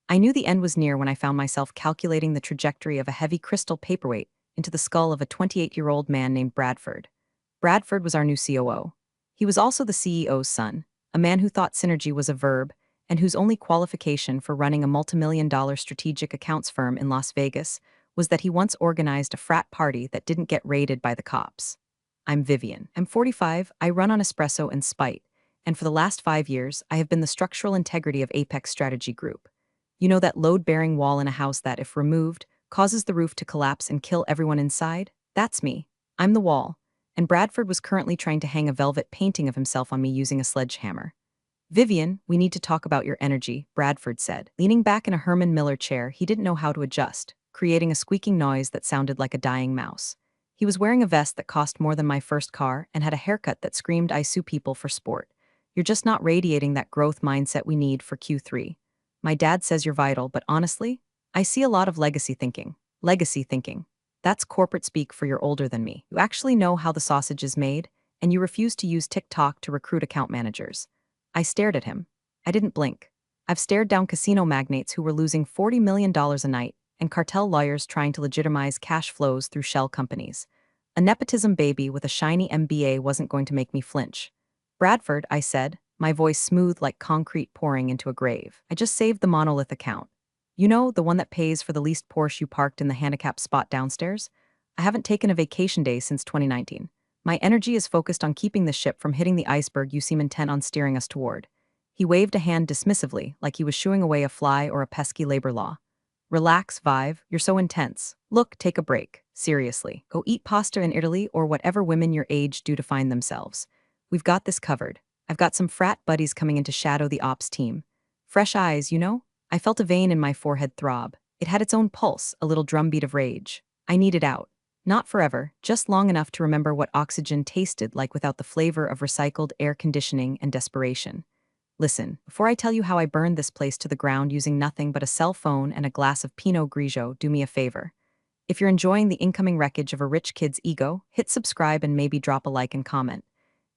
I knew the end was near when I found myself calculating the trajectory of a heavy crystal paperweight into the skull of a 28-year-old man named Bradford. Bradford was our new COO. He was also the CEO's son, a man who thought synergy was a verb and whose only qualification for running a multimillion-dollar strategic accounts firm in Las Vegas was that he once organized a frat party that didn't get raided by the cops. I'm Vivian. I'm 45, I run on espresso and spite, and for the last 5 years, I have been the structural integrity of Apex Strategy Group. You know that load-bearing wall in a house that, if removed, causes the roof to collapse and kill everyone inside? That's me. I'm the wall. And Bradford was currently trying to hang a velvet painting of himself on me using a sledgehammer. Vivian, we need to talk about your energy, Bradford said. Leaning back in a Herman Miller chair, he didn't know how to adjust, creating a squeaking noise that sounded like a dying mouse. He was wearing a vest that cost more than my first car and had a haircut that screamed I sue people for sport. You're just not radiating that growth mindset we need for Q3. My dad says you're vital, but honestly, I see a lot of legacy thinking. Legacy thinking. That's corporate speak for you're older than me. You actually know how the sausage is made, and you refuse to use TikTok to recruit account managers. I stared at him. I didn't blink. I've stared down casino magnates who were losing $40 million a night and cartel lawyers trying to legitimize cash flows through shell companies. A nepotism baby with a shiny MBA wasn't going to make me flinch. Bradford, I said, my voice smooth like concrete pouring into a grave. I just saved the monolith account. You know, the one that pays for the leased Porsche you parked in the handicap spot downstairs? I haven't taken a vacation day since 2019. My energy is focused on keeping the ship from hitting the iceberg you seem intent on steering us toward. He waved a hand dismissively, like he was shooing away a fly or a pesky labor law. Relax, Vive, you're so intense. Look, take a break. Seriously. Go eat pasta in Italy or whatever women your age do to find themselves. We've got this covered. I've got some frat buddies coming in to shadow the ops team. Fresh eyes, you know? I felt a vein in my forehead throb. It had its own pulse, a little drumbeat of rage. I needed out. Not forever, just long enough to remember what oxygen tasted like without the flavor of recycled air conditioning and desperation. Listen, before I tell you how I burned this place to the ground using nothing but a cell phone and a glass of Pinot Grigio, do me a favor. If you're enjoying the incoming wreckage of a rich kid's ego, hit subscribe and maybe drop a like and comment.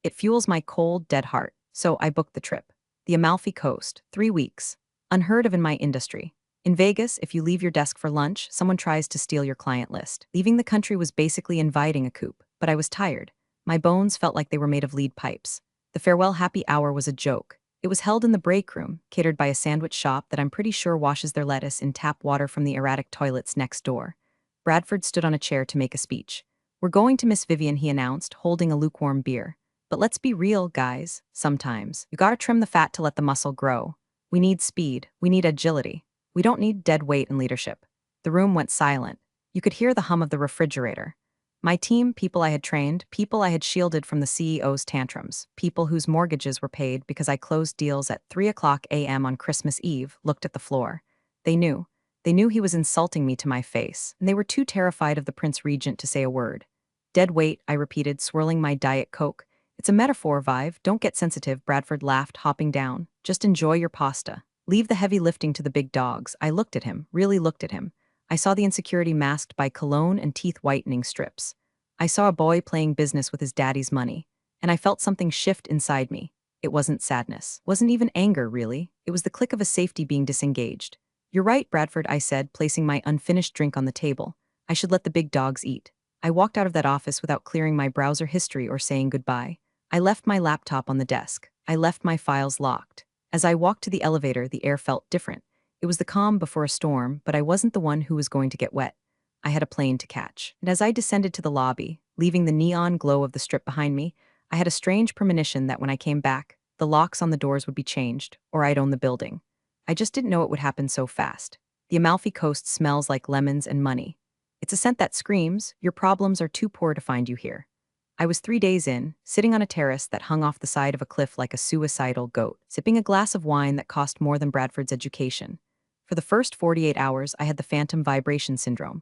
It fuels my cold, dead heart, so I booked the trip. The Amalfi Coast, 3 weeks. Unheard of in my industry. In Vegas, if you leave your desk for lunch, someone tries to steal your client list. Leaving the country was basically inviting a coup, but I was tired. My bones felt like they were made of lead pipes. The farewell happy hour was a joke. It was held in the break room, catered by a sandwich shop that I'm pretty sure washes their lettuce in tap water from the erratic toilets next door. Bradford stood on a chair to make a speech. We're going to Miss Vivian, he announced, holding a lukewarm beer. But let's be real, guys. Sometimes, you gotta trim the fat to let the muscle grow. We need speed. We need agility. We don't need dead weight and leadership. The room went silent. You could hear the hum of the refrigerator. My team, people I had trained, people I had shielded from the CEO's tantrums, people whose mortgages were paid because I closed deals at 3 a.m. on Christmas Eve, looked at the floor. They knew. They knew he was insulting me to my face, and they were too terrified of the Prince Regent to say a word. Dead weight, I repeated, swirling my Diet Coke. It's a metaphor, Vive. Don't get sensitive, Bradford laughed, hopping down. Just enjoy your pasta. Leave the heavy lifting to the big dogs. I looked at him, really looked at him. I saw the insecurity masked by cologne and teeth-whitening strips. I saw a boy playing business with his daddy's money, and I felt something shift inside me. It wasn't sadness. Wasn't even anger, really. It was the click of a safety being disengaged. You're right, Bradford, I said, placing my unfinished drink on the table. I should let the big dogs eat. I walked out of that office without clearing my browser history or saying goodbye. I left my laptop on the desk. I left my files locked. As I walked to the elevator, the air felt different. It was the calm before a storm, but I wasn't the one who was going to get wet. I had a plane to catch. And as I descended to the lobby, leaving the neon glow of the strip behind me, I had a strange premonition that when I came back, the locks on the doors would be changed, or I'd own the building. I just didn't know it would happen so fast. The Amalfi Coast smells like lemons and money. It's a scent that screams, your problems are too poor to find you here. I was 3 days in, sitting on a terrace that hung off the side of a cliff like a suicidal goat, sipping a glass of wine that cost more than Bradford's education. For the first 48 hours, I had the phantom vibration syndrome.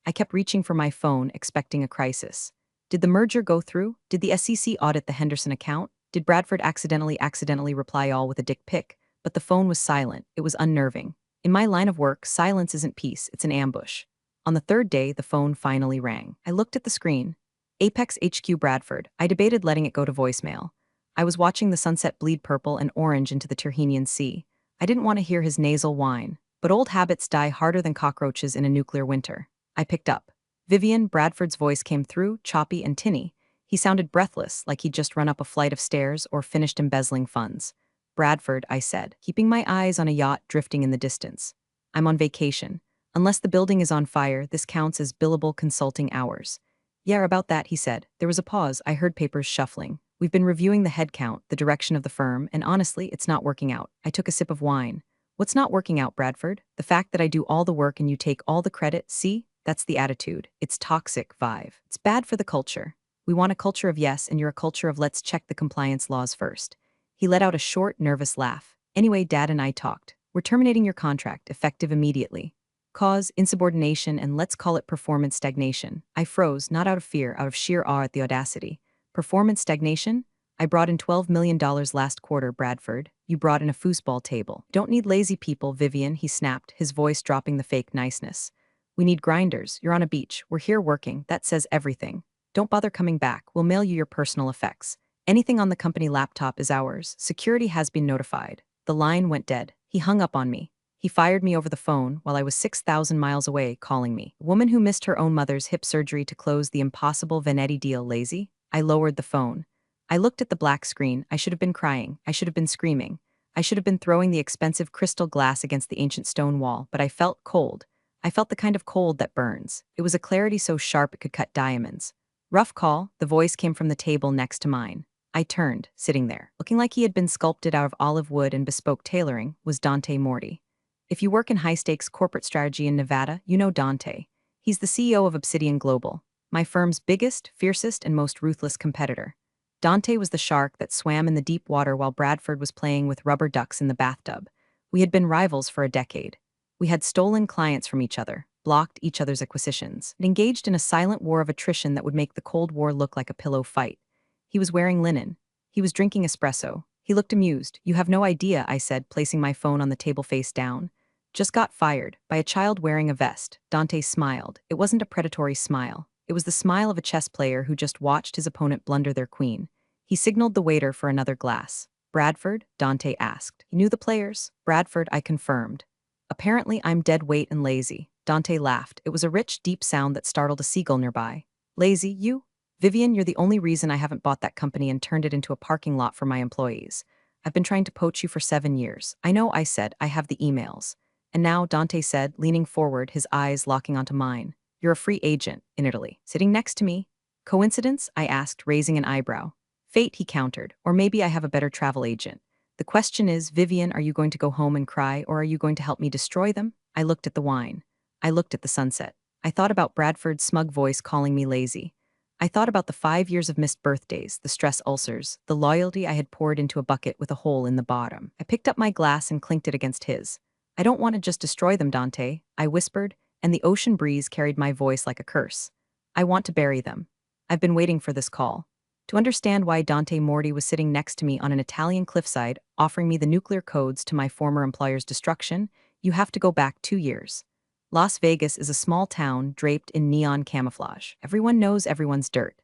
I kept reaching for my phone, expecting a crisis. Did the merger go through? Did the SEC audit the Henderson account? Did Bradford accidentally reply all with a dick pic? But the phone was silent. It was unnerving. In my line of work, silence isn't peace, it's an ambush. On the third day, the phone finally rang. I looked at the screen. Apex HQ Bradford. I debated letting it go to voicemail. I was watching the sunset bleed purple and orange into the Tyrrhenian Sea. I didn't want to hear his nasal whine, but old habits die harder than cockroaches in a nuclear winter. I picked up. Vivian, Bradford's voice came through, choppy and tinny. He sounded breathless, like he'd just run up a flight of stairs or finished embezzling funds. Bradford, I said, keeping my eyes on a yacht drifting in the distance. I'm on vacation. Unless the building is on fire, this counts as billable consulting hours. Yeah, about that, he said. There was a pause. I heard papers shuffling. We've been reviewing the headcount, the direction of the firm, and honestly, it's not working out. I took a sip of wine. What's not working out, Bradford? The fact that I do all the work and you take all the credit, see? That's the attitude. It's toxic vibe. It's bad for the culture. We want a culture of yes, and you're a culture of let's check the compliance laws first. He let out a short, nervous laugh. Anyway, Dad and I talked. We're terminating your contract, effective immediately. Cause, insubordination, and let's call it performance stagnation. I froze, not out of fear, out of sheer awe at the audacity. Performance stagnation? I brought in $12 million last quarter, Bradford. You brought in a foosball table. Don't need lazy people, Vivian, he snapped, his voice dropping the fake niceness. We need grinders. You're on a beach. We're here working. That says everything. Don't bother coming back. We'll mail you your personal effects. Anything on the company laptop is ours. Security has been notified. The line went dead. He hung up on me. He fired me over the phone while I was 6,000 miles away calling me. A woman who missed her own mother's hip surgery to close the impossible Venetti deal lazy? I lowered the phone. I looked at the black screen. I should have been crying. I should have been screaming. I should have been throwing the expensive crystal glass against the ancient stone wall, but I felt cold. I felt the kind of cold that burns. It was a clarity so sharp it could cut diamonds. Rough call, the voice came from the table next to mine. I turned, sitting there, looking like he had been sculpted out of olive wood and bespoke tailoring, was Dante Morty. If you work in high-stakes corporate strategy in Nevada, you know Dante. He's the CEO of Obsidian Global, my firm's biggest, fiercest, and most ruthless competitor. Dante was the shark that swam in the deep water while Bradford was playing with rubber ducks in the bathtub. We had been rivals for a decade. We had stolen clients from each other, blocked each other's acquisitions, and engaged in a silent war of attrition that would make the Cold War look like a pillow fight. He was wearing linen. He was drinking espresso. He looked amused. You have no idea, I said, placing my phone on the table face down. Just got fired, by a child wearing a vest. Dante smiled. It wasn't a predatory smile. It was the smile of a chess player who just watched his opponent blunder their queen. He signaled the waiter for another glass. Bradford? Dante asked. He knew the players. Bradford, I confirmed. Apparently, I'm dead weight and lazy. Dante laughed. It was a rich, deep sound that startled a seagull nearby. Lazy, you? Vivian, you're the only reason I haven't bought that company and turned it into a parking lot for my employees. I've been trying to poach you for 7 years. I know, I said. I have the emails. And now, Dante said, leaning forward, his eyes locking onto mine. You're a free agent in Italy, sitting next to me. Coincidence? I asked, raising an eyebrow. Fate, he countered. Or maybe I have a better travel agent. The question is, Vivian, are you going to go home and cry, or are you going to help me destroy them? I looked at the wine. I looked at the sunset. I thought about Bradford's smug voice calling me lazy. I thought about the 5 years of missed birthdays, the stress ulcers, the loyalty I had poured into a bucket with a hole in the bottom. I picked up my glass and clinked it against his. I don't want to just destroy them, Dante, I whispered, and the ocean breeze carried my voice like a curse. I want to bury them. I've been waiting for this call. To understand why Dante Morty was sitting next to me on an Italian cliffside, offering me the nuclear codes to my former employer's destruction, you have to go back 2 years. Las Vegas is a small town draped in neon camouflage. Everyone knows everyone's dirt.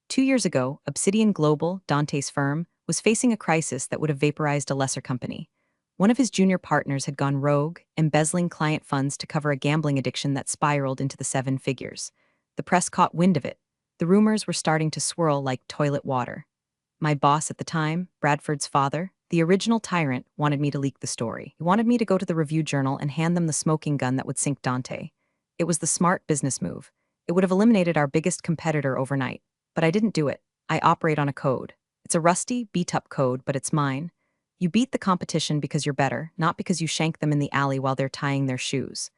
2 years ago, Obsidian Global, Dante's firm, was facing a crisis that would have vaporized a lesser company. One of his junior partners had gone rogue, embezzling client funds to cover a gambling addiction that spiraled into the 7 figures. The press caught wind of it. The rumors were starting to swirl like toilet water. My boss at the time, Bradford's father, the original tyrant, wanted me to leak the story. He wanted me to go to the Review Journal and hand them the smoking gun that would sink Dante. It was the smart business move. It would have eliminated our biggest competitor overnight. But I didn't do it. I operate on a code. It's a rusty, beat-up code, but it's mine. You beat the competition because you're better, not because you shank them in the alley while they're tying their shoes.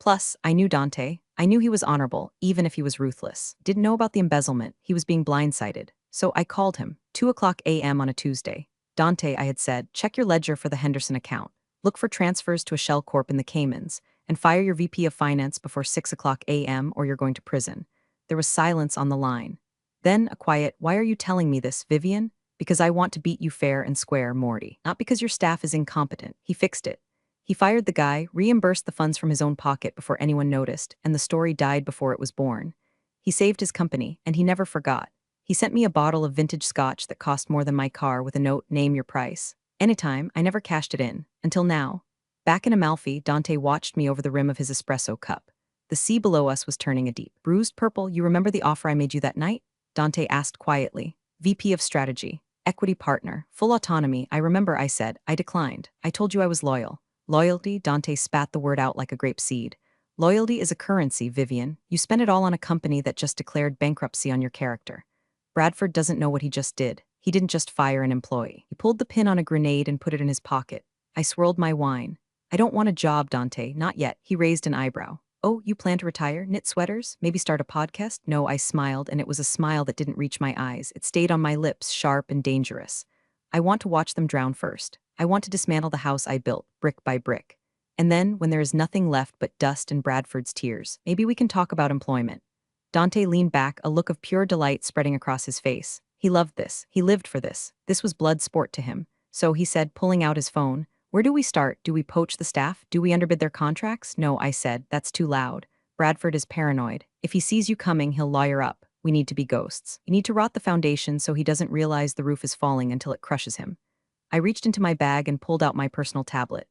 Plus, I knew Dante. I knew he was honorable, even if he was ruthless. Didn't know about the embezzlement. He was being blindsided. So I called him, 2:00 a.m. on a Tuesday. Dante, I had said, check your ledger for the Henderson account. Look for transfers to a shell corp in the Caymans, and fire your VP of Finance before 6:00 a.m. or you're going to prison. There was silence on the line. Then a quiet, why are you telling me this, Vivian? Because I want to beat you fair and square, Morty. Not because your staff is incompetent. He fixed it. He fired the guy, reimbursed the funds from his own pocket before anyone noticed, and the story died before it was born. He saved his company, and he never forgot. He sent me a bottle of vintage scotch that cost more than my car with a note, name your price. Anytime, I never cashed it in. Until now. Back in Amalfi, Dante watched me over the rim of his espresso cup. The sea below us was turning a deep, bruised purple. You remember the offer I made you that night? Dante asked quietly. VP of Strategy, equity partner, full autonomy. I remember, I said. I declined. I told you I was loyal. Loyalty? Dante spat the word out like a grape seed. Loyalty is a currency, Vivian. You spend it all on a company that just declared bankruptcy on your character. Bradford doesn't know what he just did. He didn't just fire an employee. He pulled the pin on a grenade and put it in his pocket. I swirled my wine. I don't want a job, Dante, not yet. He raised an eyebrow. Oh, you plan to retire? Knit sweaters? Maybe start a podcast? No, I smiled, and it was a smile that didn't reach my eyes. It stayed on my lips, sharp and dangerous. I want to watch them drown first. I want to dismantle the house I built, brick by brick. And then, when there is nothing left but dust and Bradford's tears, maybe we can talk about employment. Dante leaned back, a look of pure delight spreading across his face. He loved this. He lived for this. This was blood sport to him. So he said, pulling out his phone, where do we start? Do we poach the staff? Do we underbid their contracts? No, I said, that's too loud. Bradford is paranoid. If he sees you coming, he'll lawyer up. We need to be ghosts. You need to rot the foundation so he doesn't realize the roof is falling until it crushes him. I reached into my bag and pulled out my personal tablet.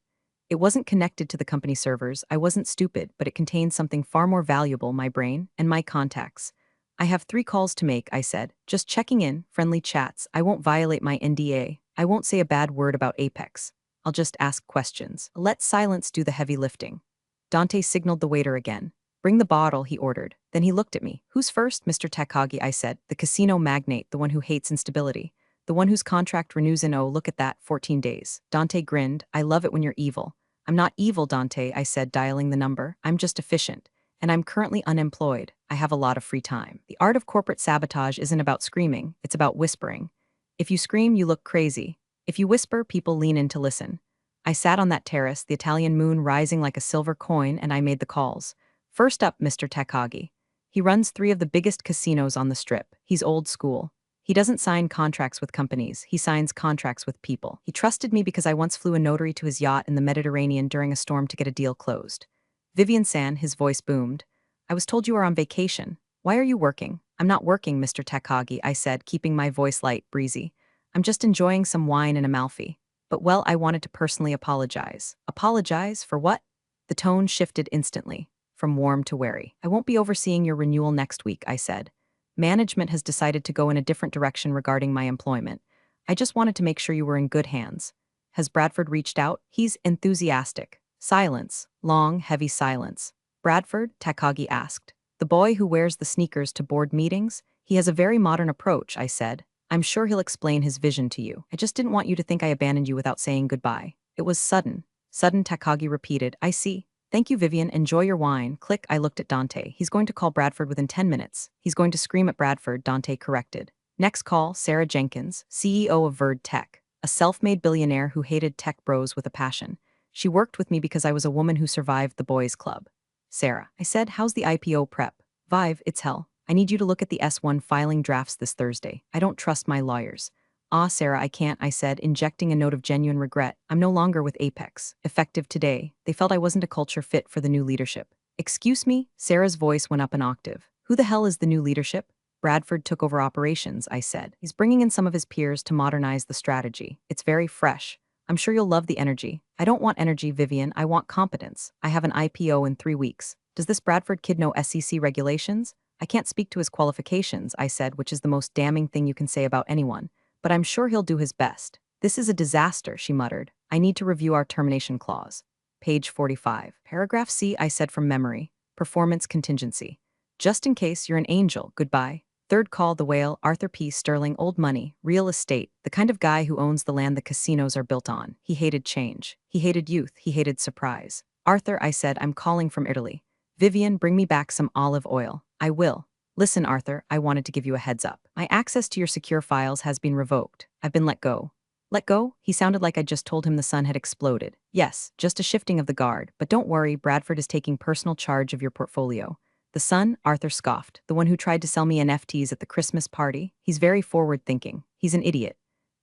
It wasn't connected to the company servers. I wasn't stupid, but it contained something far more valuable, my brain and my contacts. I have 3 calls to make, I said. Just checking in, friendly chats. I won't violate my NDA. I won't say a bad word about Apex. I'll just ask questions. Let silence do the heavy lifting. Dante signaled the waiter again. Bring the bottle, he ordered. Then he looked at me. Who's first, Mr. Takagi, I said. The casino magnate, the one who hates instability. The one whose contract renews in, oh, look at that, 14 days. Dante grinned. I love it when you're evil. I'm not evil, Dante, I said, dialing the number. I'm just efficient. And I'm currently unemployed. I have a lot of free time. The art of corporate sabotage isn't about screaming. It's about whispering. If you scream, you look crazy. If you whisper, people lean in to listen. I sat on that terrace, the Italian moon rising like a silver coin, and I made the calls. First up, Mr. Takagi. He runs 3 of the biggest casinos on the Strip. He's old school. He doesn't sign contracts with companies. He signs contracts with people. He trusted me because I once flew a notary to his yacht in the Mediterranean during a storm to get a deal closed. Vivian-san, his voice boomed. I was told you are on vacation. Why are you working? I'm not working, Mr. Takagi, I said, keeping my voice light, breezy. I'm just enjoying some wine in Amalfi. But well, I wanted to personally apologize. Apologize for what? The tone shifted instantly, from warm to wary. I won't be overseeing your renewal next week, I said. Management has decided to go in a different direction regarding my employment. I just wanted to make sure you were in good hands. Has Bradford reached out? He's enthusiastic. Silence. Long, heavy silence. Bradford? Takagi asked. The boy who wears the sneakers to board meetings? He has a very modern approach, I said. I'm sure he'll explain his vision to you. I just didn't want you to think I abandoned you without saying goodbye. It was sudden. Sudden, Takagi repeated. I see. Thank you, Vivian. Enjoy your wine. Click, I looked at Dante. He's going to call Bradford within 10 minutes. He's going to scream at Bradford, Dante corrected. Next call, Sarah Jenkins, CEO of Verd Tech, a self-made billionaire who hated tech bros with a passion. She worked with me because I was a woman who survived the boys' club. Sarah, I said, how's the IPO prep? Vive, it's hell. I need you to look at the S1 filing drafts this Thursday. I don't trust my lawyers. Ah, Sarah, I can't, I said, injecting a note of genuine regret. I'm no longer with Apex. Effective today. They felt I wasn't a culture fit for the new leadership. Excuse me? Sarah's voice went up an octave. Who the hell is the new leadership? Bradford took over operations, I said. He's bringing in some of his peers to modernize the strategy. It's very fresh. I'm sure you'll love the energy. I don't want energy, Vivian. I want competence. I have an IPO in 3 weeks. Does this Bradford kid know SEC regulations? I can't speak to his qualifications, I said, which is the most damning thing you can say about anyone. But I'm sure he'll do his best. This is a disaster, she muttered. I need to review our termination clause. Page 45. Paragraph C, I said from memory. Performance contingency. Just in case you're an angel, goodbye. Third call, the whale, Arthur P. Sterling, old money, real estate, the kind of guy who owns the land the casinos are built on. He hated change. He hated youth. He hated surprise. Arthur, I said, I'm calling from Italy. Vivian, bring me back some olive oil. I will. Listen, Arthur, I wanted to give you a heads up. My access to your secure files has been revoked. I've been let go. Let go? He sounded like I'd just told him the sun had exploded. Yes, just a shifting of the guard. But don't worry, Bradford is taking personal charge of your portfolio. The son? Arthur scoffed. The one who tried to sell me NFTs at the Christmas party? He's very forward-thinking. He's an idiot.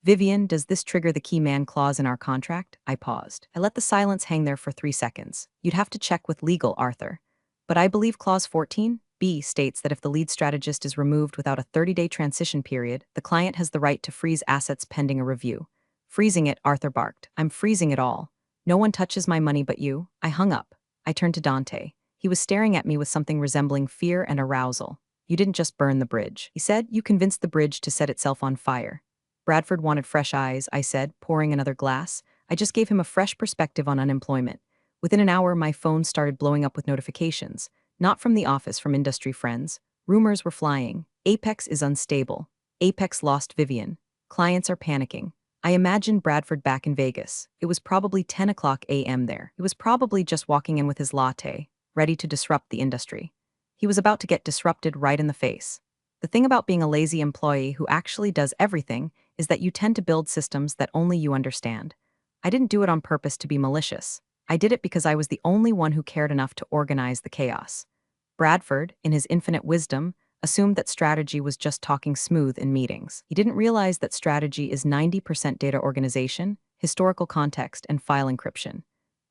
Vivian, does this trigger the key man clause in our contract? I paused. I let the silence hang there for 3 seconds. You'd have to check with legal, Arthur. But I believe clause 14? B states that if the lead strategist is removed without a 30-day transition period, the client has the right to freeze assets pending a review. Freezing it, Arthur barked. I'm freezing it all. No one touches my money but you. I hung up. I turned to Dante. He was staring at me with something resembling fear and arousal. You didn't just burn the bridge, he said. You convinced the bridge to set itself on fire. Bradford wanted fresh eyes, I said, pouring another glass. I just gave him a fresh perspective on unemployment. Within an hour, my phone started blowing up with notifications. Not from the office, from industry friends. Rumors were flying. Apex is unstable. Apex lost Vivian. Clients are panicking. I imagined Bradford back in Vegas. It was probably 10 o'clock a.m. there. He was probably just walking in with his latte, ready to disrupt the industry. He was about to get disrupted right in the face. The thing about being a lazy employee who actually does everything is that you tend to build systems that only you understand. I didn't do it on purpose to be malicious. I did it because I was the only one who cared enough to organize the chaos. Bradford, in his infinite wisdom, assumed that strategy was just talking smooth in meetings. He didn't realize that strategy is 90% data organization, historical context, and file encryption.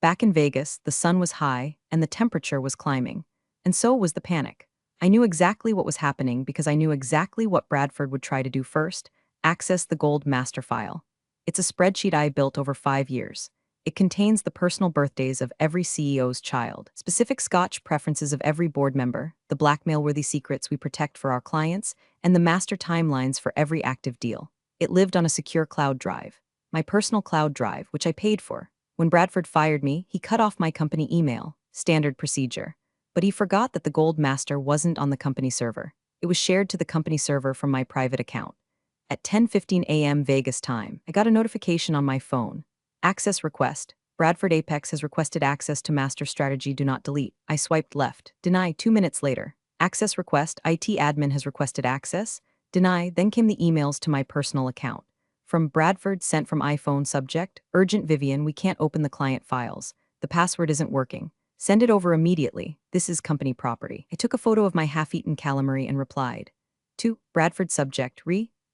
Back in Vegas, the sun was high and the temperature was climbing. And so was the panic. I knew exactly what was happening because I knew exactly what Bradford would try to do first: access the gold master file. It's a spreadsheet I built over 5 years. It contains the personal birthdays of every CEO's child, specific Scotch preferences of every board member, the blackmail-worthy secrets we protect for our clients, and the master timelines for every active deal. It lived on a secure cloud drive, my personal cloud drive, which I paid for. When Bradford fired me, he cut off my company email, standard procedure. But he forgot that the gold master wasn't on the company server. It was shared to the company server from my private account. At 10:15 a.m. Vegas time, I got a notification on my phone. Access request. Bradford Apex has requested access to master strategy, do not delete. I swiped left. Deny. 2 minutes later. Access request. IT admin has requested access. Deny. Then came the emails to my personal account. From Bradford, sent from iPhone, subject: urgent Vivian, we can't open the client files. The password isn't working. Send it over immediately. This is company property. I took a photo of my half-eaten calamari and replied. To Bradford, subject: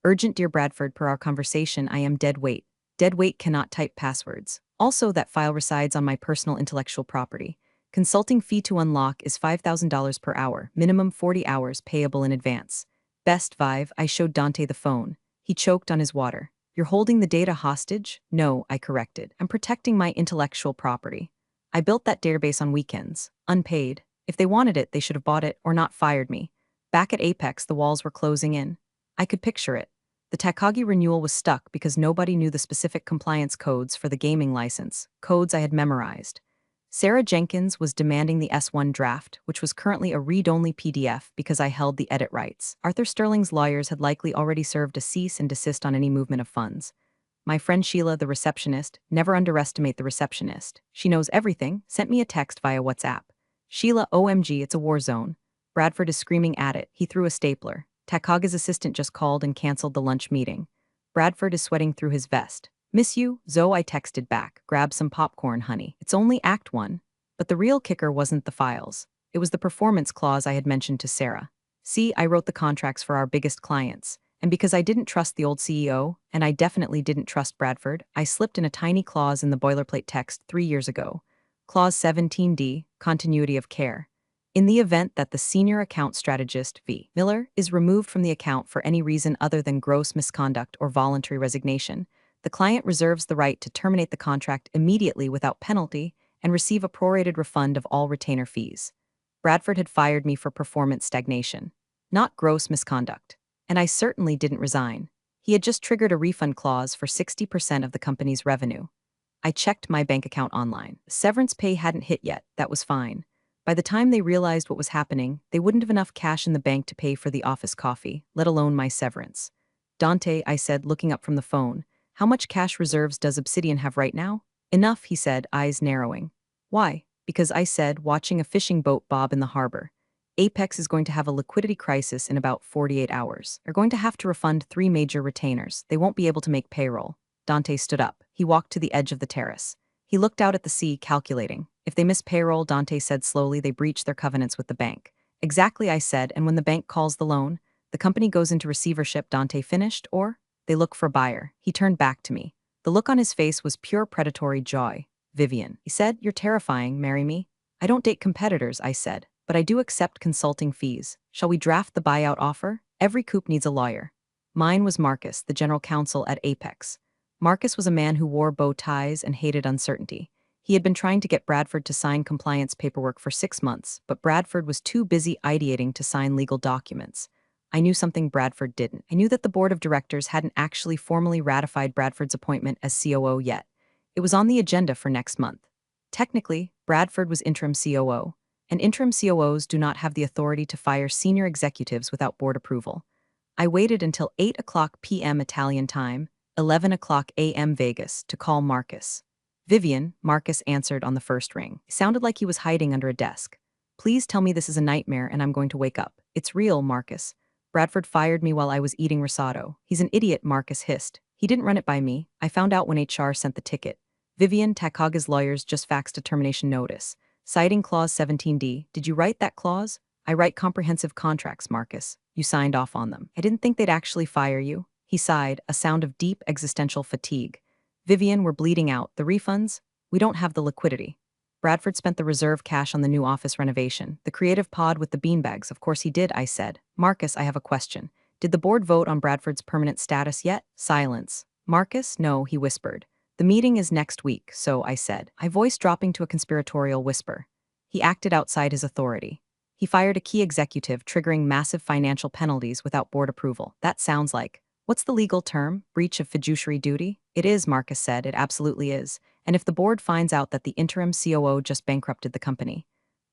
urgent dear Bradford, per our conversation, I am dead weight. Dead weight cannot type passwords. Also, that file resides on my personal intellectual property. Consulting fee to unlock is $5,000 per hour, minimum 40 hours, payable in advance. Best Vive, I showed Dante the phone. He choked on his water. You're holding the data hostage? No, I corrected. I'm protecting my intellectual property. I built that database on weekends, unpaid. If they wanted it, they should have bought it or not fired me. Back at Apex, the walls were closing in. I could picture it. The Takeover renewal was stuck because nobody knew the specific compliance codes for the gaming license, codes I had memorized. Sarah Jenkins was demanding the S1 draft, which was currently a read-only PDF because I held the edit rights. Arthur Sterling's lawyers had likely already served a cease and desist on any movement of funds. My friend Sheila, the receptionist, never underestimate the receptionist. She knows everything, sent me a text via WhatsApp. Sheila, OMG, it's a war zone. Bradford is screaming at it. He threw a stapler. Takaga's assistant just called and canceled the lunch meeting. Bradford is sweating through his vest. Miss you, Zoe, I texted back. Grab some popcorn, honey. It's only Act 1. But the real kicker wasn't the files. It was the performance clause I had mentioned to Sarah. See, I wrote the contracts for our biggest clients. And because I didn't trust the old CEO, and I definitely didn't trust Bradford, I slipped in a tiny clause in the boilerplate text 3 years ago. Clause 17D, continuity of care. In the event that the senior account strategist, V. Miller, is removed from the account for any reason other than gross misconduct or voluntary resignation, the client reserves the right to terminate the contract immediately without penalty and receive a prorated refund of all retainer fees. Bradford had fired me for performance stagnation, not gross misconduct. And I certainly didn't resign. He had just triggered a refund clause for 60% of the company's revenue. I checked my bank account online. Severance pay hadn't hit yet, that was fine. By the time they realized what was happening, they wouldn't have enough cash in the bank to pay for the office coffee, let alone my severance. Dante, I said, looking up from the phone, how much cash reserves does Obsidian have right now? Enough, he said, eyes narrowing. Why? Because I said, watching a fishing boat bob in the harbor. Apex is going to have a liquidity crisis in about 48 hours. They're going to have to refund 3 major retainers. They won't be able to make payroll. Dante stood up. He walked to the edge of the terrace. He looked out at the sea, calculating. If they miss payroll, Dante said slowly, they breach their covenants with the bank. Exactly, I said, and when the bank calls the loan, the company goes into receivership, Dante finished, or they look for a buyer. He turned back to me. The look on his face was pure predatory joy. Vivian, he said, you're terrifying, marry me. I don't date competitors, I said, but I do accept consulting fees. Shall we draft the buyout offer? Every coup needs a lawyer. Mine was Marcus, the general counsel at Apex. Marcus was a man who wore bow ties and hated uncertainty. He had been trying to get Bradford to sign compliance paperwork for 6 months, but Bradford was too busy ideating to sign legal documents. I knew something Bradford didn't. I knew that the board of directors hadn't actually formally ratified Bradford's appointment as COO yet. It was on the agenda for next month. Technically, Bradford was interim COO, and interim COOs do not have the authority to fire senior executives without board approval. I waited until 8 p.m. Italian time, 11 a.m. Vegas, to call Marcus. Vivian, Marcus answered on the first ring. It sounded like he was hiding under a desk. Please tell me this is a nightmare and I'm going to wake up. It's real, Marcus. Bradford fired me while I was eating risotto. He's an idiot, Marcus hissed. He didn't run it by me. I found out when HR sent the ticket. Vivian, Takaga's lawyers just faxed a termination notice. Citing Clause 17D, did you write that clause? I write comprehensive contracts, Marcus. You signed off on them. I didn't think they'd actually fire you. He sighed, a sound of deep existential fatigue. Vivian, we're bleeding out. The refunds? We don't have the liquidity. Bradford spent the reserve cash on the new office renovation. The creative pod with the beanbags, of course he did, I said. Marcus, I have a question. Did the board vote on Bradford's permanent status yet? Silence. Marcus? No, he whispered. The meeting is next week, so I said, my voice dropping to a conspiratorial whisper. He acted outside his authority. He fired a key executive, triggering massive financial penalties without board approval. That sounds like, what's the legal term? Breach of fiduciary duty? It is, Marcus said, it absolutely is. And if the board finds out that the interim COO just bankrupted the company,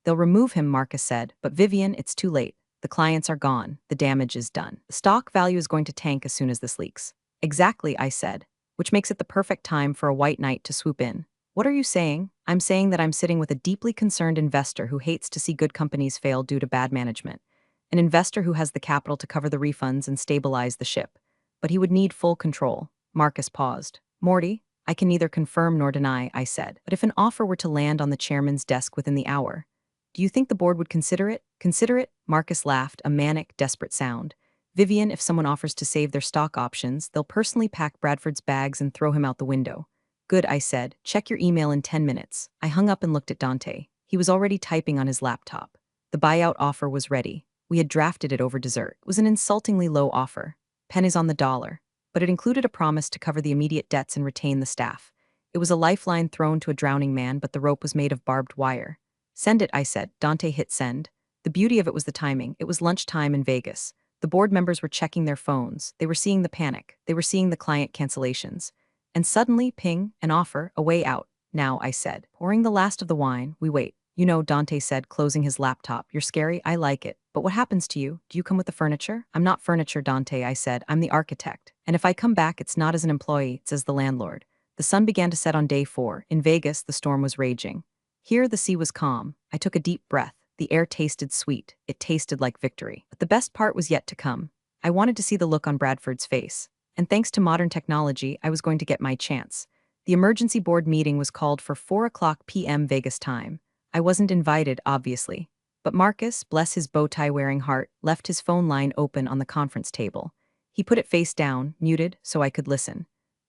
they'll remove him, Marcus said. But Vivian, it's too late. The clients are gone. The damage is done. The stock value is going to tank as soon as this leaks. Exactly, I said, which makes it the perfect time for a white knight to swoop in. What are you saying? I'm saying that I'm sitting with a deeply concerned investor who hates to see good companies fail due to bad management. An investor who has the capital to cover the refunds and stabilize the ship. But he would need full control. Marcus paused. Morty, I can neither confirm nor deny, I said. But if an offer were to land on the chairman's desk within the hour, do you think the board would consider it? Consider it? Marcus laughed, a manic, desperate sound. Vivian, if someone offers to save their stock options, they'll personally pack Bradford's bags and throw him out the window. Good, I said. Check your email in 10 minutes. I hung up and looked at Dante. He was already typing on his laptop. The buyout offer was ready. We had drafted it over dessert. It was an insultingly low offer. Pennies on the dollar. But it included a promise to cover the immediate debts and retain the staff. It was a lifeline thrown to a drowning man, but the rope was made of barbed wire. Send it, I said. Dante hit send. The beauty of it was the timing. It was lunchtime in Vegas. The board members were checking their phones. They were seeing the panic. They were seeing the client cancellations. And suddenly, ping, an offer, a way out. Now, I said, pouring the last of the wine, we wait. You know, Dante said, closing his laptop. You're scary, I like it. But what happens to you? Do you come with the furniture? I'm not furniture, Dante, I said. I'm the architect. And if I come back, it's not as an employee, it's as the landlord. The sun began to set on day 4. In Vegas, the storm was raging. Here, the sea was calm. I took a deep breath. The air tasted sweet. It tasted like victory. But the best part was yet to come. I wanted to see the look on Bradford's face. And thanks to modern technology, I was going to get my chance. The emergency board meeting was called for 4 p.m. Vegas time. I wasn't invited, obviously. But Marcus, bless his bow-tie-wearing heart, left his phone line open on the conference table. He put it face down, muted, so I could listen.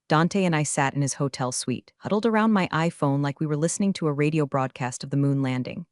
Dante and I sat in his hotel suite, huddled around my iPhone like we were listening to a radio broadcast of the moon landing.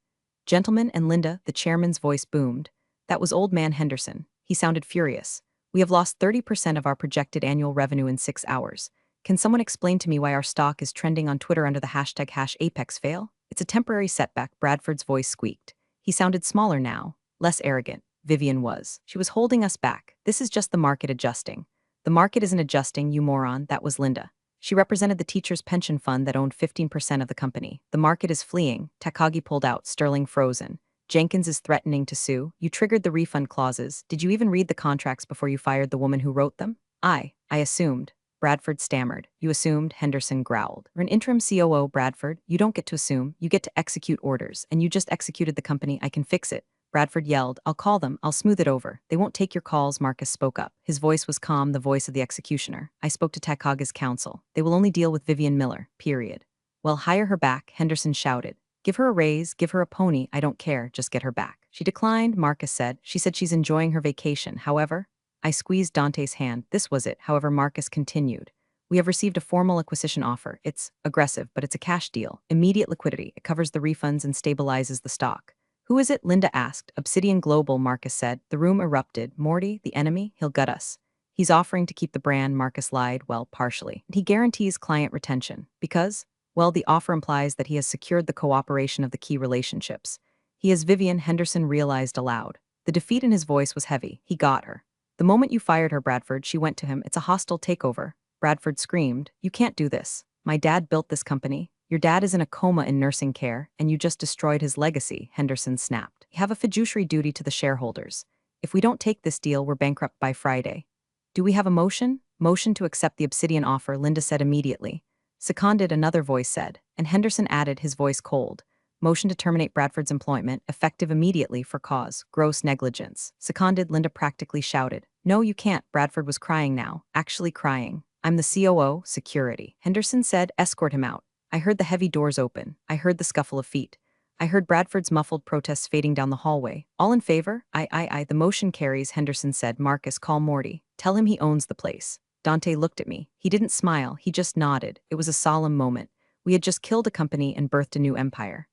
Gentlemen and Linda, the chairman's voice boomed. That was Old Man Henderson. He sounded furious. We have lost 30% of our projected annual revenue in 6 hours. Can someone explain to me why our stock is trending on Twitter under the hashtag #ApexFail? It's a temporary setback, Bradford's voice squeaked. He sounded smaller now, less arrogant. Vivian was. She was holding us back. This is just the market adjusting. The market isn't adjusting, you moron, that was Linda. She represented the teachers' pension fund that owned 15% of the company. The market is fleeing. Takagi pulled out, sterling frozen. Jenkins is threatening to sue. You triggered the refund clauses. Did you even read the contracts before you fired the woman who wrote them? I assumed. Bradford stammered. You assumed, Henderson growled. You're an interim COO, Bradford. You don't get to assume. You get to execute orders. And you just executed the company. I can fix it. Bradford yelled. I'll call them. I'll smooth it over. They won't take your calls, Marcus spoke up. His voice was calm, the voice of the executioner. I spoke to Takaga's counsel. They will only deal with Vivian Miller, period. Well, hire her back, Henderson shouted. Give her a raise, give her a pony, I don't care, just get her back. She declined, Marcus said. She said she's enjoying her vacation. However, I squeezed Dante's hand. This was it. However, Marcus continued. We have received a formal acquisition offer. It's aggressive, but it's a cash deal. Immediate liquidity. It covers the refunds and stabilizes the stock. Who is it? Linda asked. Obsidian Global, Marcus said. The room erupted. Morty, the enemy, he'll gut us. He's offering to keep the brand, Marcus lied, well, partially. He guarantees client retention. Because? Well, the offer implies that he has secured the cooperation of the key relationships. He is Vivian, Henderson realized aloud. The defeat in his voice was heavy. He got her. The moment you fired her, Bradford, she went to him. It's a hostile takeover. Bradford screamed, "You can't do this. My dad built this company. Your dad is in a coma in nursing care, and you just destroyed his legacy," Henderson snapped. "You have a fiduciary duty to the shareholders. If we don't take this deal, we're bankrupt by Friday." "Do we have a motion?" "Motion to accept the Obsidian offer," Linda said immediately. Seconded, another voice said, and Henderson added, his voice cold. "Motion to terminate Bradford's employment, effective immediately for cause, gross negligence." Seconded, Linda practically shouted. "No, you can't." Bradford was crying now, actually crying. "I'm the COO, security." Henderson said, "Escort him out." I heard the heavy doors open. I heard the scuffle of feet. I heard Bradford's muffled protests fading down the hallway. "All in favor?" I. The motion carries," Henderson said. "Marcus, call Morty. Tell him he owns the place." Dante looked at me. He didn't smile, he just nodded. It was a solemn moment. We had just killed a company and birthed a new empire.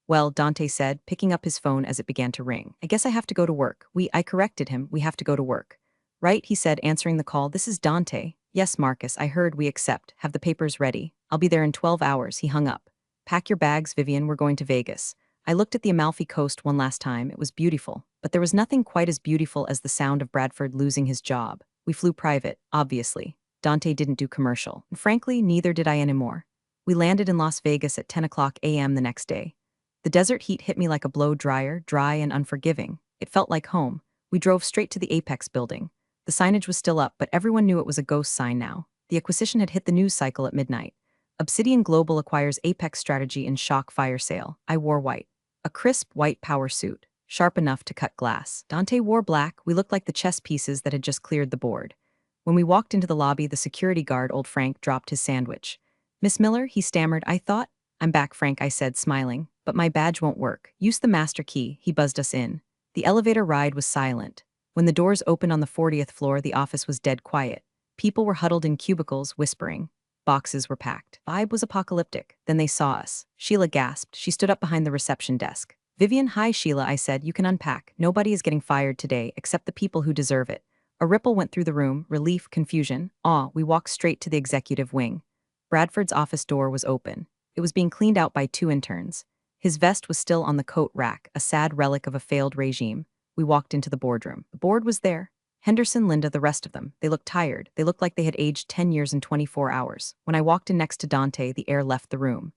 "Well," Dante said, picking up his phone as it began to ring. "I guess I have to go to work." I corrected him. "We have to go to work." "Right," he said, answering the call. "This is Dante." "Yes, Marcus, I heard. We accept. Have the papers ready. I'll be there in 12 hours. He hung up. "Pack your bags, Vivian. We're going to Vegas." I looked at the Amalfi Coast one last time. It was beautiful. But there was nothing quite as beautiful as the sound of Bradford losing his job. We flew private, obviously. Dante didn't do commercial. And frankly, neither did I anymore. We landed in Las Vegas at 10 a.m. the next day. The desert heat hit me like a blow dryer, dry and unforgiving. It felt like home. We drove straight to the Apex building. The signage was still up, but everyone knew it was a ghost sign now. The acquisition had hit the news cycle at midnight. Obsidian Global acquires Apex Strategy in shock fire sale. I wore white. A crisp white power suit, sharp enough to cut glass. Dante wore black. We looked like the chess pieces that had just cleared the board. When we walked into the lobby, the security guard, old Frank, dropped his sandwich. "Miss Miller," he stammered, "I thought—" "I'm back, Frank," I said, smiling. "But my badge won't work." "Use the master key." He buzzed us in. The elevator ride was silent. When the doors opened on the 40th floor, the office was dead quiet. People were huddled in cubicles, whispering. Boxes were packed. Vibe was apocalyptic. Then they saw us. Sheila gasped. She stood up behind the reception desk. "Vivian." "Hi, Sheila," I said. "You can unpack. Nobody is getting fired today, except the people who deserve it." A ripple went through the room, relief, confusion, awe. We walked straight to the executive wing. Bradford's office door was open. It was being cleaned out by 2 interns. His vest was still on the coat rack, a sad relic of a failed regime. We walked into the boardroom. The board was there. Henderson, Linda, the rest of them. They looked tired. They looked like they had aged 10 years in 24 hours. When I walked in next to Dante, the air left the room.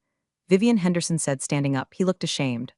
"Vivian," Henderson said, standing up. He looked ashamed.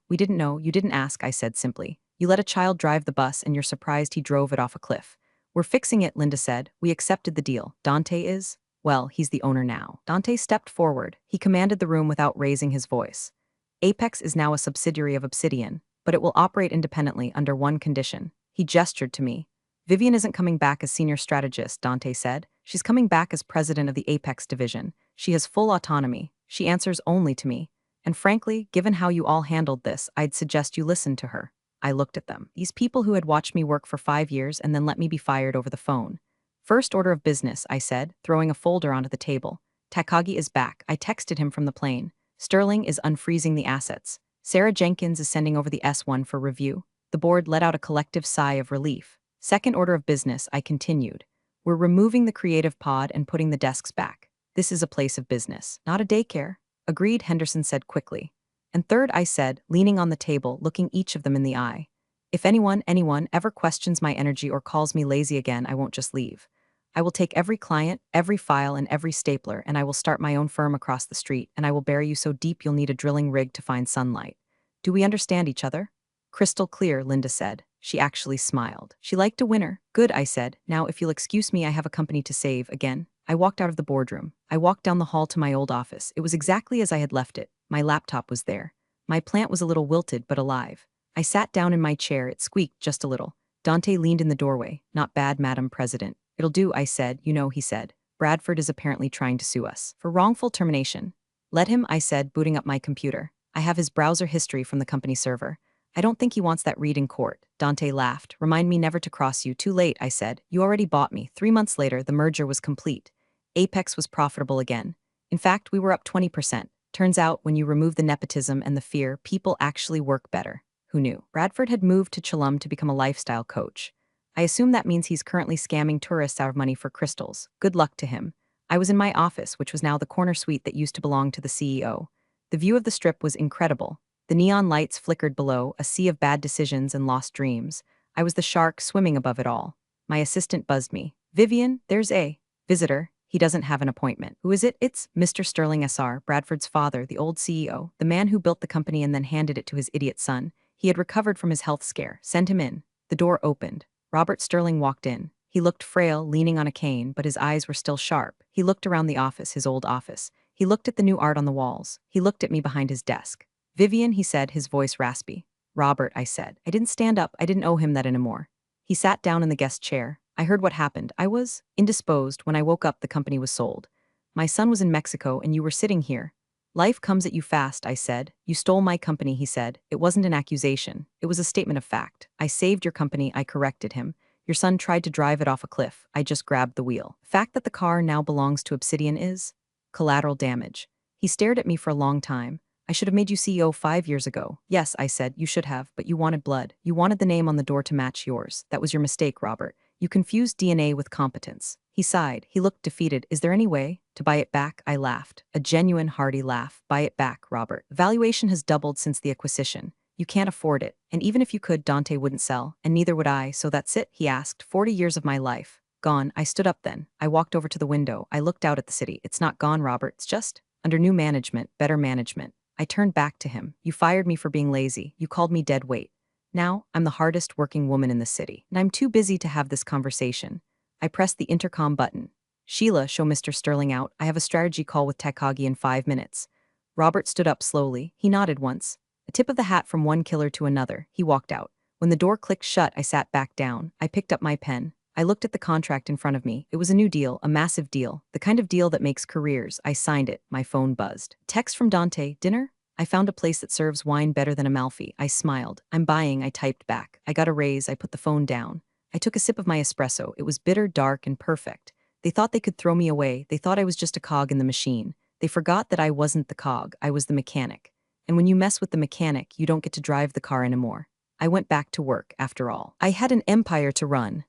"We didn't know. You didn't ask," I said simply. "You let a child drive the bus and you're surprised he drove it off a cliff." "We're fixing it," Linda said. "We accepted the deal." "Dante is?" "Well, he's the owner now." Dante stepped forward. He commanded the room without raising his voice. "Apex is now a subsidiary of Obsidian, but it will operate independently under one condition." He gestured to me. "Vivian isn't coming back as senior strategist," Dante said. "She's coming back as president of the Apex division. She has full autonomy. She answers only to me. And frankly, given how you all handled this, I'd suggest you listen to her." I looked at them. These people who had watched me work for 5 years and then let me be fired over the phone. "First order of business," I said, throwing a folder onto the table. "Takagi is back." I texted him from the plane. "Sterling is unfreezing the assets. Sarah Jenkins is sending over the S1 for review." The board let out a collective sigh of relief. "Second order of business," I continued. "We're removing the creative pod and putting the desks back. This is a place of business, not a daycare." "Agreed," Henderson said quickly. "And third," I said, leaning on the table, looking each of them in the eye. "If anyone ever questions my energy or calls me lazy again, I won't just leave. I will take every client, every file, and every stapler, and I will start my own firm across the street, and I will bury you so deep you'll need a drilling rig to find sunlight. Do we understand each other?" "Crystal clear," Linda said. She actually smiled. She liked a winner. "Good," I said. "Now, if you'll excuse me, I have a company to save again." I walked out of the boardroom. I walked down the hall to my old office. It was exactly as I had left it. My laptop was there. My plant was a little wilted but alive. I sat down in my chair. It squeaked just a little. Dante leaned in the doorway. "Not bad, Madam President." "It'll do," I said. "You know," he said. "Bradford is apparently trying to sue us for wrongful termination." "Let him," I said, booting up my computer. I have his browser history from the company server. "I don't think he wants that read in court." Dante laughed. "Remind me never to cross you." "Too late," I said. "You already bought me." 3 months later, the merger was complete. Apex was profitable again. In fact, we were up 20%. Turns out, when you remove the nepotism and the fear, people actually work better. Who knew? Bradford had moved to Chilum to become a lifestyle coach. I assume that means he's currently scamming tourists out of money for crystals. Good luck to him. I was in my office, which was now the corner suite that used to belong to the CEO. The view of the strip was incredible. The neon lights flickered below, a sea of bad decisions and lost dreams. I was the shark swimming above it all. My assistant buzzed me. "Vivian, there's a visitor. He doesn't have an appointment." "Who is it?" "It's Mr. Sterling SR, Bradford's father, the old CEO, the man who built the company and then handed it to his idiot son. He had recovered from his health scare. Send him in." The door opened. Robert Sterling walked in. He looked frail, leaning on a cane, but his eyes were still sharp. He looked around the office, his old office. He looked at the new art on the walls. He looked at me behind his desk. "Vivian," he said, his voice raspy. "Robert," I said. I didn't stand up. I didn't owe him that anymore. He sat down in the guest chair. I heard what happened. I was indisposed. When I woke up, the company was sold. My son was in Mexico, and you were sitting here. "Life comes at you fast," I said. "You stole my company," he said. It wasn't an accusation. It was a statement of fact. "I saved your company," I corrected him. "Your son tried to drive it off a cliff. I just grabbed the wheel. The fact that the car now belongs to Obsidian is collateral damage." He stared at me for a long time. "I should have made you CEO 5 years ago." "Yes," I said, "you should have, but you wanted blood. You wanted the name on the door to match yours. That was your mistake, Robert. You confused DNA with competence." He sighed. He looked defeated. "Is there any way to buy it back?" I laughed. A genuine, hearty laugh. "Buy it back, Robert. Valuation has doubled since the acquisition. You can't afford it. And even if you could, Dante wouldn't sell, and neither would I. So that's it?" he asked. 40 years of my life gone. I stood up then. I walked over to the window. I looked out at the city. "It's not gone, Robert. It's just under new management, better management." I turned back to him. "You fired me for being lazy. You called me dead weight. Now, I'm the hardest working woman in the city, and I'm too busy to have this conversation." I pressed the intercom button. "Sheila, show Mr. Sterling out. I have a strategy call with Takagi in 5 minutes." Robert stood up slowly. He nodded once. A tip of the hat from one killer to another. He walked out. When the door clicked shut, I sat back down. I picked up my pen. I looked at the contract in front of me. It was a new deal, a massive deal, the kind of deal that makes careers. I signed it. My phone buzzed. Text from Dante. "Dinner? I found a place that serves wine better than Amalfi." I smiled. "I'm buying," I typed back. I got a raise. I put the phone down. I took a sip of my espresso. It was bitter, dark, and perfect. They thought they could throw me away. They thought I was just a cog in the machine. They forgot that I wasn't the cog. I was the mechanic. And when you mess with the mechanic, you don't get to drive the car anymore. I went back to work, after all. I had an empire to run.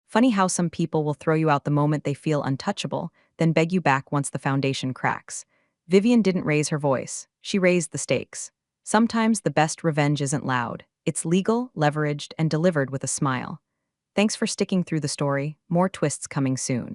Funny how some people will throw you out the moment they feel untouchable, then beg you back once the foundation cracks. Vivian didn't raise her voice. She raised the stakes. Sometimes the best revenge isn't loud. It's legal, leveraged, and delivered with a smile. Thanks for sticking through the story. More twists coming soon.